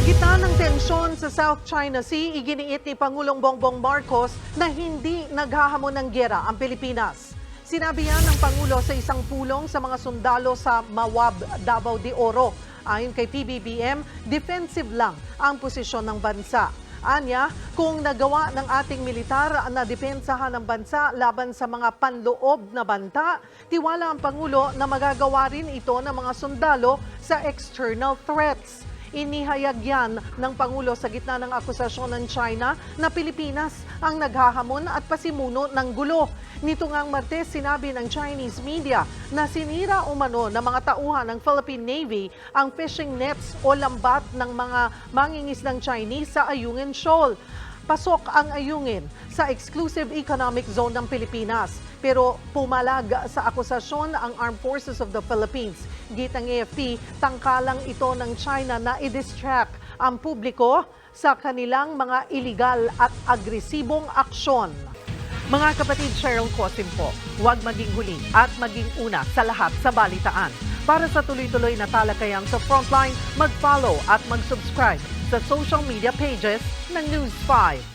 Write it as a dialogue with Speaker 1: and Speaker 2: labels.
Speaker 1: gitna ng tensyon sa South China Sea, iginiit ni Pangulong Bongbong Marcos na hindi naghahamon ng giyera ang Pilipinas. Sinabi yan ng Pangulo sa isang pulong sa mga sundalo sa Mawab, Davao de Oro. Ayon kay PBBM, defensive lang ang posisyon ng bansa. Anya, kung nagawa ng ating militar na depensahan ng bansa laban sa mga panloob na banta, tiwala ang Pangulo na magagawa rin ito ng mga sundalo sa external threats. Inihayag yan ng Pangulo sa gitna ng akusasyon ng China na Pilipinas ang naghahamon at pasimuno ng gulo. Nito ngang Martes, sinabi ng Chinese media na sinira umano ng mga tauhan ng Philippine Navy ang fishing nets o lambat ng mga mangingisdang Chinese sa Ayungin Shoal. Pasok ang Ayungin sa exclusive economic zone ng Pilipinas. Pero pumalag sa akusasyon ang Armed Forces of the Philippines. Gitang AFP, tangkalang ito ng China na i-distract ang publiko sa kanilang mga iligal at agresibong aksyon. Mga kapatid, Cheryl Cosim po, huwag maging huli at maging una sa lahat sa balitaan. Para sa tuloy-tuloy na talakayan sa Frontline, mag-follow at mag-subscribe sa social media pages ng News 5.